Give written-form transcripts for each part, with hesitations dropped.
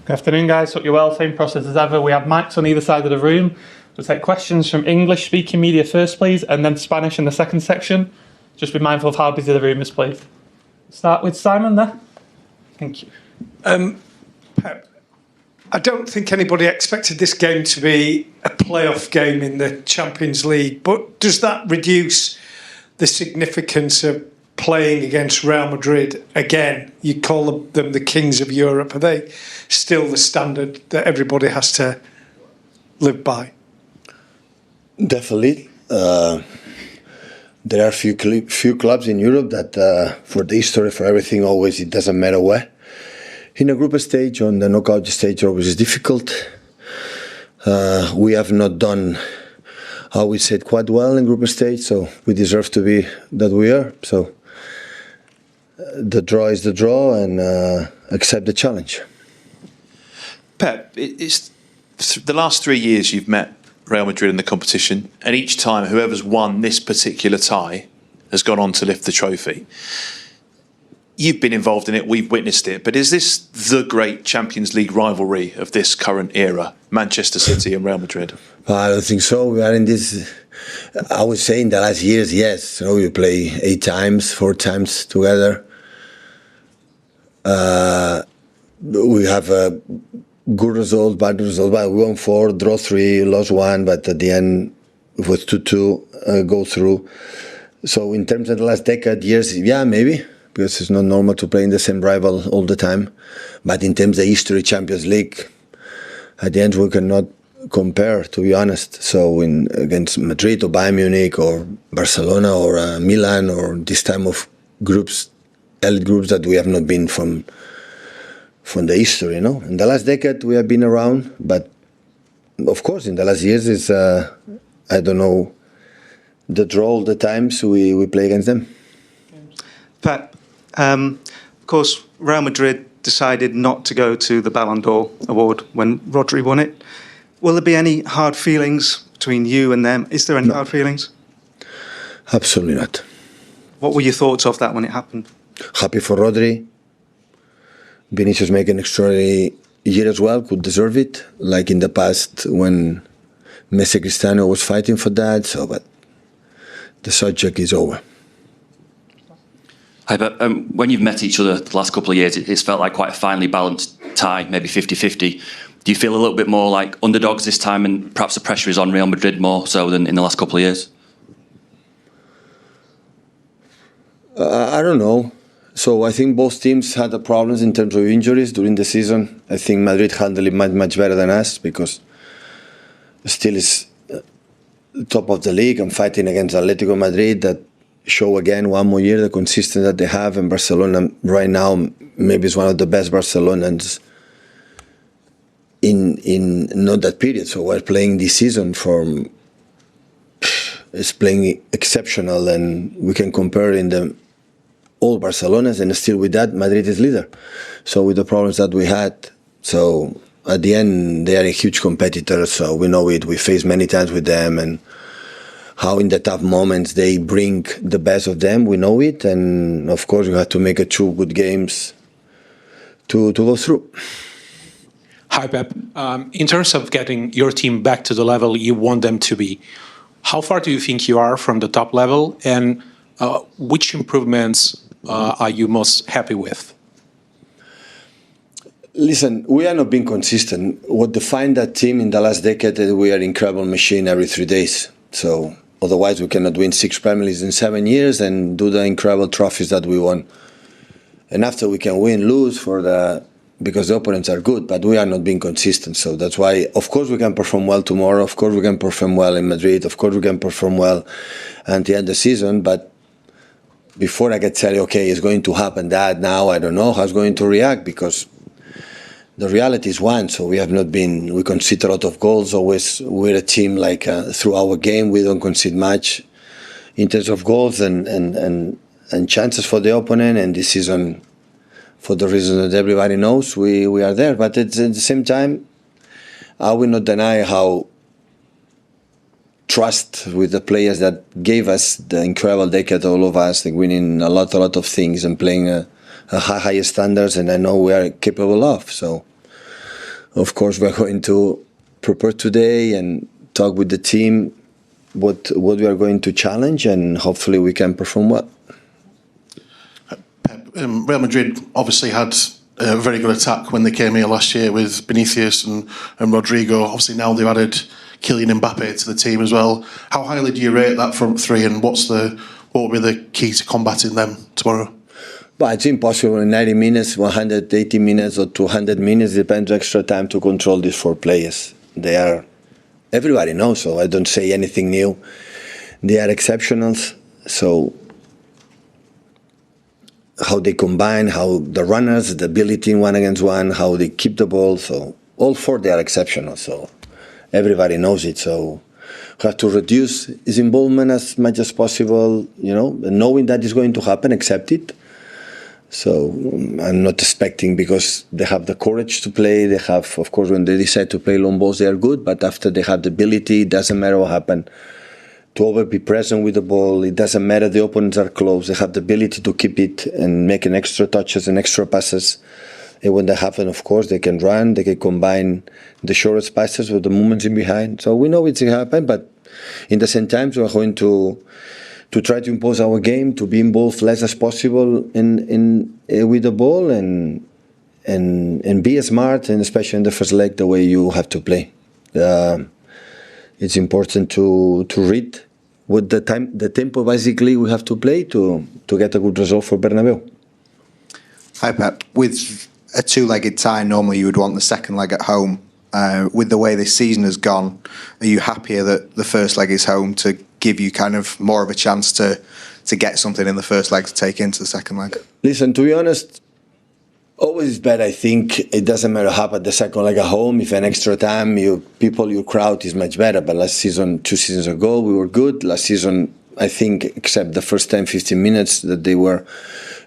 Good afternoon, guys. Hope you're well. Same process as ever. We have mics on either side of the room. We'll take questions from English-speaking media first, please, and then Spanish in the second section. Just be mindful of how busy the room is, please. Start with Simon there. Thank you. Pep, I don't think anybody expected this game to be a playoff game in the Champions League, but does that reduce the significance of playing against Real Madrid again? You call them the kings of Europe. Are they still the standard that everybody has to live by? Definitely. There are few clubs in Europe that, for the history, for everything, always it doesn't matter where. In a group stage, on the knockout stage, always is difficult. We have not done, how we said, quite well in group stage, so we deserve to be that we are. So the draw is the draw, and accept the challenge. Pep, it's the last 3 years you've met Real Madrid in the competition, and each time whoever's won this particular tie has gone on to lift the trophy. You've been involved in it, we've witnessed it, but is this the great Champions League rivalry of this current era, Manchester City and Real Madrid? I don't think so. We are in this, I would say in the last years, yes. You know, we play 8 times, 4 times together. We have a good result, bad result. But we won 4, draw 3, lost 1, but at the end it was 2-2 go through. So in terms of the last decade, years, yeah, maybe, because it's not normal to play in the same rival all the time. But in terms of history, Champions League, at the end we cannot compare, to be honest. So against Madrid or Bayern Munich or Barcelona or Milan or this time of groups, elite groups that we have not been from the history, you know. In the last decade we have been around, but of course in the last years is I don't know, the draw all the times we play against them. Pat, of course Real Madrid decided not to go to the Ballon d'Or award when Rodri won it. Will there be any hard feelings between you and them? Is there any hard feelings? Absolutely not. What were your thoughts of that when it happened? Happy for Rodri. Vinícius made an extraordinary year as well, could deserve it, like in the past when Messi Cristiano was fighting for that. So, but the subject is over. Hi, but when you've met each other the last couple of years, it's felt like quite a finely balanced tie, maybe 50-50. Do you feel a little bit more like underdogs this time, and perhaps the pressure is on Real Madrid more so than in the last couple of years? I don't know. So I think both teams had the problems in terms of injuries during the season. I think Madrid handled it much better than us because still is top of the league and fighting against Atletico Madrid that show again one more year the consistency that they have. And Barcelona right now maybe is one of the best Barcelonans in not that period. So we're playing this season from is playing exceptional, and we can compare in the all Barcelonas, and still with that Madrid is leader. So with the problems that we had, so at the end they are a huge competitor, so we know it. We faced many times with them, and how in the tough moments they bring the best of them, we know it. And of course you have to make 2 good games to go through. Hi Pep, in terms of getting your team back to the level you want them to be, how far do you think you are from the top level, and which improvements are you most happy with? Listen, we are not being consistent. What defined that team in the last decade is we are an incredible machine every 3 days. So otherwise we cannot win 6 Premier Leagues in 7 years and do the incredible trophies that we won. And after we can win, lose because the opponents are good, but we are not being consistent. So that's why, of course, we can perform well tomorrow. Of course, we can perform well in Madrid. Of course, we can perform well at the end of the season. But before I can tell you, okay, it's going to happen that now, I don't know how it's going to react, because the reality is one. So we have not been, we concede a lot of goals. Always, we're a team like through our game, we don't concede much in terms of goals and chances for the opponent. And this season, for the reason that everybody knows, we are there. But at the same time, I will not deny how trust with the players that gave us the incredible decade, all of us, like winning a lot of things and playing a higher standards, and I know we are capable of. So Of course, we're going to prepare today and talk with the team what we are going to challenge, and hopefully we can perform well. Pep, Real Madrid obviously had a very good attack when they came here last year with Vinícius and Rodrigo. Obviously now they've added Kylian Mbappé to the team as well. How highly do you rate that front three, and what will be the key to combating them tomorrow? But it's impossible in 90 minutes, 180 minutes or 200 minutes, depends extra time to control these four players. Everybody knows, so I don't say anything new. They are exceptionals, so how they combine, how the runners, the ability in 1 against 1, how they keep the ball, so all four they are exceptional, so everybody knows it, so we have to reduce his involvement as much as possible, knowing that is going to happen, accept it. So I'm not expecting, because they have the courage to play. They have, of course, when they decide to play long balls, they are good. But after they have the ability, it doesn't matter what happens, to always be present with the ball. It doesn't matter the opponents are close. They have the ability to keep it and make an extra touches and extra passes. And when that happens, of course, they can run. They can combine the shortest passes with the movements in behind. So we know it's going to happen. But in the same time, we are going to try to impose our game, to be involved less as possible with the ball, and be smart, and especially in the first leg, the way you have to play. It's important to read what the tempo basically we have to play to get a good result for Bernabeu. Hi Pep. With a two-legged tie, normally you would want the second leg at home. With the way this season has gone, are you happier that the first leg is home to give you kind of more of a chance to get something in the first leg to take into the second leg? Listen, to be honest, always is bad. I think it doesn't matter how about the second leg at home. If an extra time, your crowd is much better. But last season, 2 seasons ago, we were good. Last season, I think, except the first 10, 15 minutes, that they were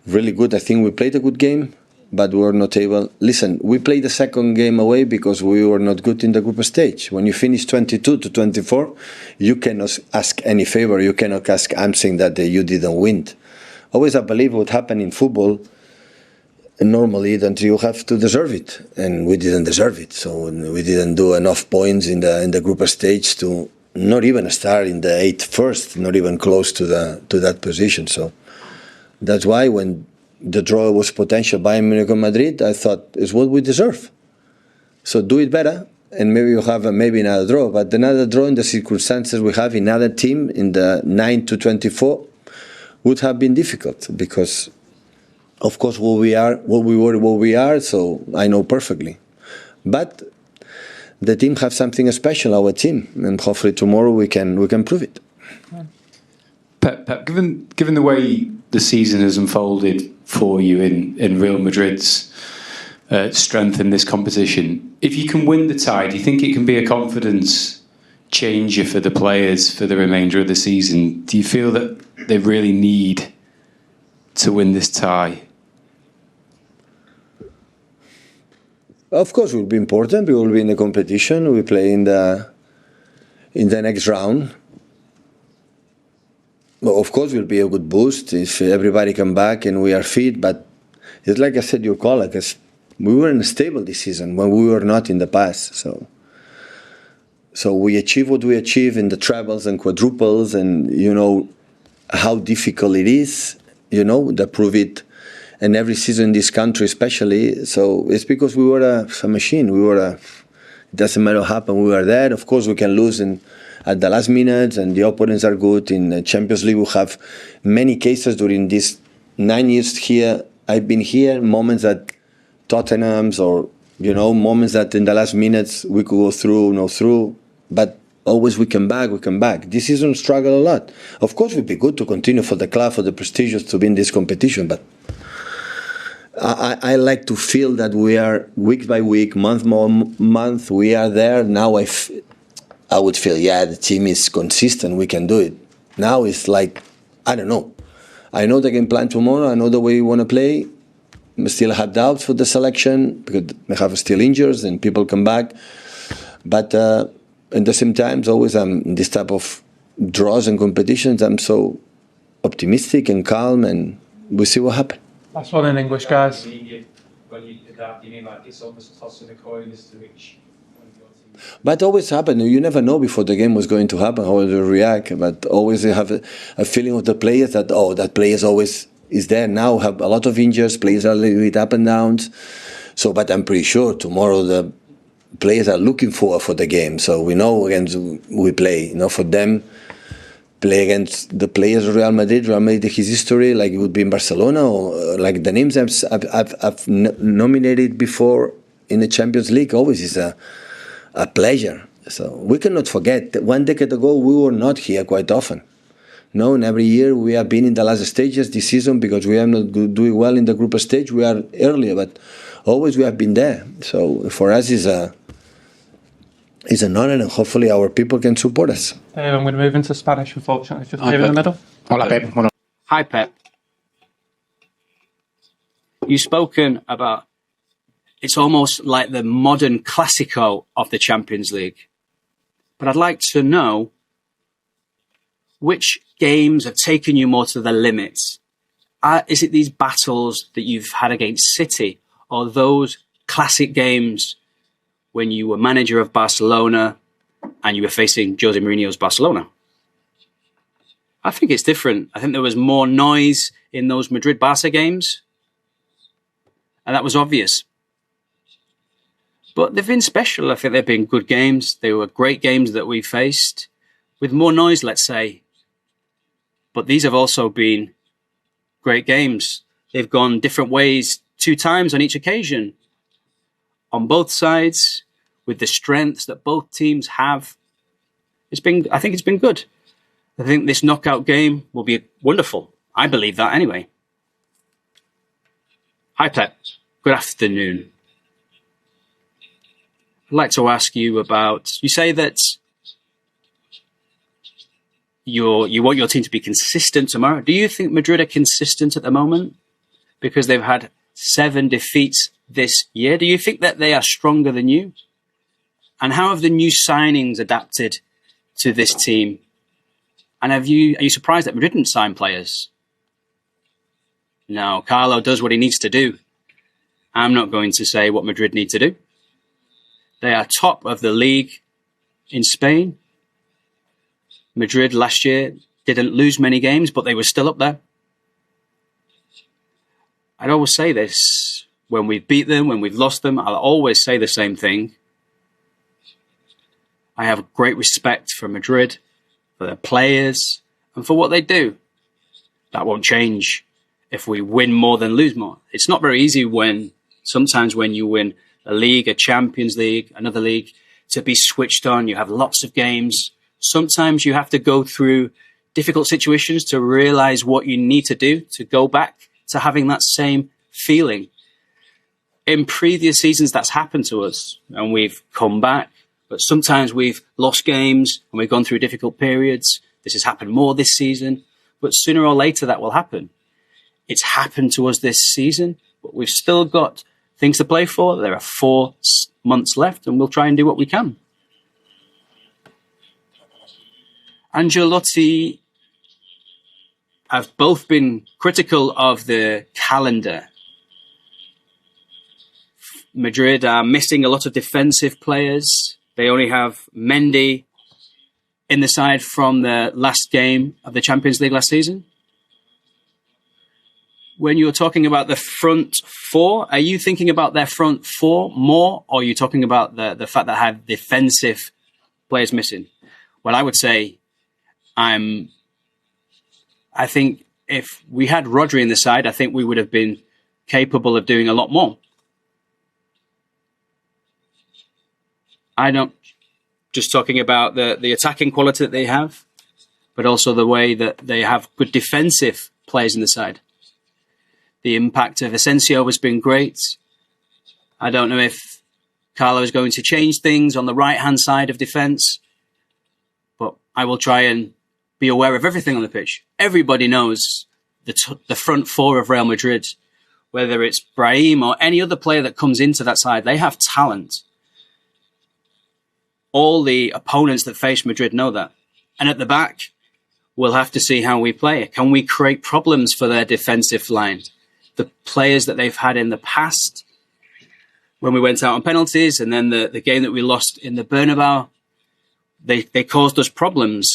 really good. I think we played a good game, but we were not able. Listen, we played the second game away because we were not good in the group stage. When you finish 22-24, you cannot ask any favor. You cannot ask something that you didn't win. Always, I believe what happened in football, normally, that you have to deserve it, and we didn't deserve it. So we didn't do enough points in the group stage to not even start in the 8th first, not even close to that position. So that's why when the draw was potential by Bayern Madrid, I thought it's what we deserve. So do it better, and maybe you have maybe another draw. But another draw in the circumstances we have in other team in the 9-24 would have been difficult, because of course what we are. So I know perfectly, but the team have something special, our team, and hopefully tomorrow we can prove it. Pep, given the way the season has unfolded for you in Real Madrid's strength in this competition, if you can win the tie, do you think it can be a confidence changer for the players for the remainder of the season? Do you feel that they really need to win this tie? Of course, it will be important. We will be in the competition. We play in the next round. Well, of course, it will be a good boost if everybody come back and we are fit. But it's like I said, you call it, we were unstable this season when we were not in the past. So we achieve what we achieve in the trebles and quadruples, and you know how difficult it is. You know, they prove it. And every season in this country, especially, so it's because we were a machine. It doesn't matter what happened, we were there. Of course, we can lose at the last minutes, and the opponents are good. In the Champions League, we have many cases during these 9 years here. I've been here, moments at Tottenham's, or moments that in the last minutes we could go through, no through, but always we come back. This season struggle a lot. Of course, it would be good to continue for the club, for the prestigious, to be in this competition, but I like to feel that we are week by week, month by month, we are there. Now I would feel, the team is consistent, we can do it. Now it's like, I don't know. I know the game plan tomorrow, I know the way we want to play. I still have doubts for the selection because we have still injuries and people come back. But at the same time, always in this type of draws and competitions, I'm so optimistic and calm, and we see what happens. Last one in English, guys. when you did that? Do you mean like it's almost tossing a coin as to which one of your team? But always happen. You never know before the game was going to happen how they react. But always you have a feeling of the players that that player always is there. Now have a lot of injuries. Players are a little bit up and downs. So, but I'm pretty sure tomorrow the players are looking for the game. So we know against we play. For them, play against the players of Real Madrid. Real Madrid, his history, like it would be in Barcelona, or like the names I've nominated before in the Champions League. Always is a pleasure. So we cannot forget that 1 decade ago we were not here quite often. No, and every year we have been in the last stages this season because we are not doing well in the group stage. We are earlier, but always we have been there. So for us it's an honor, and hopefully our people can support us. I'm going to move into Spanish, unfortunately. Just here in the middle. Hola, Pep. Hi, Pep. You've spoken about it's almost like the modern Clásico of the Champions League. But I'd like to know which games have taken you more to the limits. Is it these battles that you've had against City, or those classic games when you were manager of Barcelona and you were facing Jose Mourinho's Barcelona? I think it's different. I think there was more noise in those Madrid-Barca games, and that was obvious. But they've been special. I think they've been good games. They were great games that we faced with more noise, let's say. But these have also been great games. They've gone different ways 2 times on each occasion. On both sides, with the strengths that both teams have. I think it's been good. I think this knockout game will be wonderful. I believe that anyway. Hi, Pep. Good afternoon. I'd like to ask you about, you say that you want your team to be consistent tomorrow. Do you think Madrid are consistent at the moment? Because they've had 7 defeats this year. Do you think that they are stronger than you? And how have the new signings adapted to this team? And are you surprised that Madrid didn't sign players? No, Carlo does what he needs to do. I'm not going to say what Madrid need to do. They are top of the league in Spain. Madrid last year didn't lose many games, but they were still up there. I'd always say this. When we've beat them, when we've lost them, I'll always say the same thing. I have great respect for Madrid, for their players, and for what they do. That won't change if we win more than lose more. It's not very easy sometimes when you win a league, a Champions League, another league, to be switched on. You have lots of games. Sometimes you have to go through difficult situations to realize what you need to do to go back to having that same feeling. In previous seasons, that's happened to us, and we've come back. But sometimes we've lost games and we've gone through difficult periods. This has happened more this season, but sooner or later that will happen. It's happened to us this season, but we've still got things to play for. There are 4 months left, and we'll try and do what we can. Ancelotti have both been critical of the calendar. Madrid are missing a lot of defensive players. They only have Mendy in the side from the last game of the Champions League last season. When you're talking about the front 4, are you thinking about their front 4 more, or are you talking about the fact that I have defensive players missing? Well, I would say I think if we had Rodri in the side, I think we would have been capable of doing a lot more. I don't just talking about the attacking quality that they have, but also the way that they have good defensive players in the side. The impact of Asensio has been great. I don't know if Carlo is going to change things on the right-hand side of defence, but I will try and be aware of everything on the pitch. Everybody knows the front 4 of Real Madrid, whether it's Brahim or any other player that comes into that side, they have talent. All the opponents that face Madrid know that. And at the back, we'll have to see how we play. Can we create problems for their defensive line? The players that they've had in the past when we went out on penalties, and then the game that we lost in the Bernabeu, they caused us problems.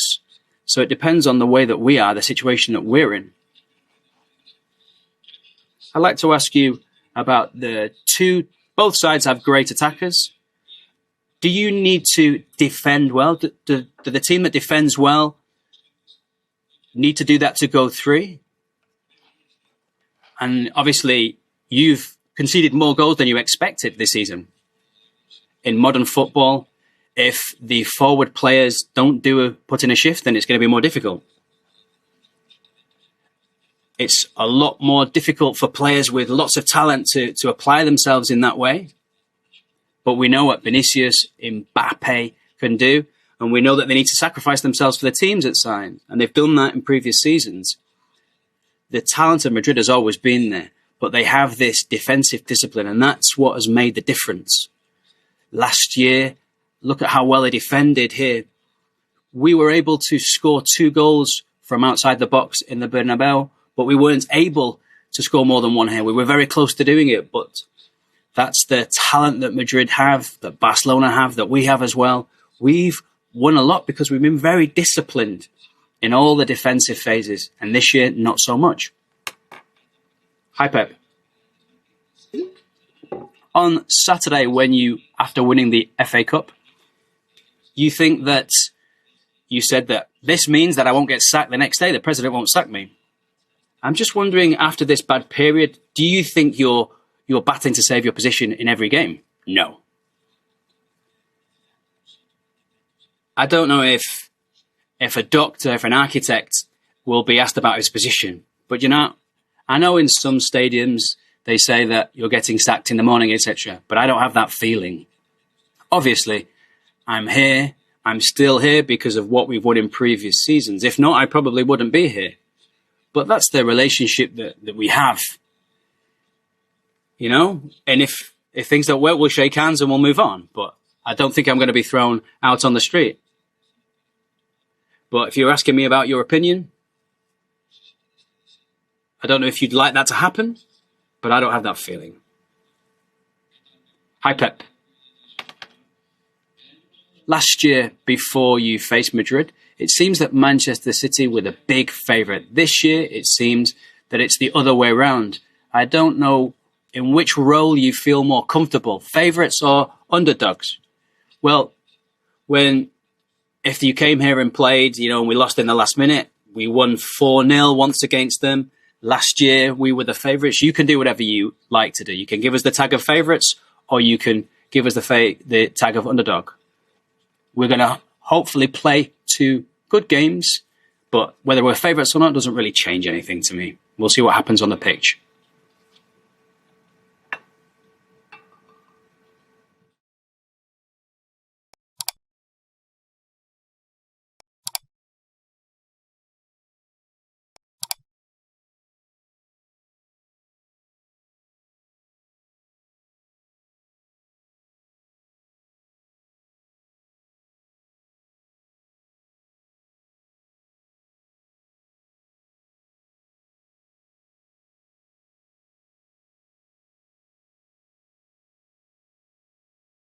So it depends on the way that we are, the situation that we're in. I'd like to ask you about both sides have great attackers. Do you need to defend well? Do the team that defends well need to do that to go through? And obviously, you've conceded more goals than you expected this season. In modern football, if the forward players don't put in a shift, then it's going to be more difficult. It's a lot more difficult for players with lots of talent to apply themselves in that way. But we know what Vinícius, Mbappé can do, and we know that they need to sacrifice themselves for the teams at side, and they've done that in previous seasons. The talent of Madrid has always been there, but they have this defensive discipline, and that's what has made the difference. Last year, look at how well they defended here. We were able to score 2 goals from outside the box in the Bernabeu, but we weren't able to score more than one here. We were very close to doing it, but that's the talent that Madrid have, that Barcelona have, that we have as well. We've won a lot because we've been very disciplined in all the defensive phases, and this year, not so much. Hi, Pep. On Saturday, after winning the FA Cup, you said that this means that I won't get sacked the next day, the president won't sack me. I'm just wondering, after this bad period, do you think you're battling to save your position in every game? No. I don't know if a doctor, if an architect will be asked about his position, but I know in some stadiums they say that you're getting sacked in the morning, etc., but I don't have that feeling. Obviously, I'm here. I'm still here because of what we've won in previous seasons. If not, I probably wouldn't be here. But that's the relationship that we have. And if things don't work, we'll shake hands and we'll move on. But I don't think I'm going to be thrown out on the street. But if you're asking me about your opinion, I don't know if you'd like that to happen, but I don't have that feeling. Hi, Pep. Last year, before you faced Madrid, it seems that Manchester City were the big favourite. This year, it seems that it's the other way around. I don't know in which role you feel more comfortable, favourites or underdogs. Well, if you came here and played, and we lost in the last minute, we won 4-0 once against them. Last year, we were the favourites. You can do whatever you like to do. You can give us the tag of favourites, or you can give us the tag of underdog. We're going to hopefully play 2 good games, but whether we're favourites or not doesn't really change anything to me. We'll see what happens on the pitch.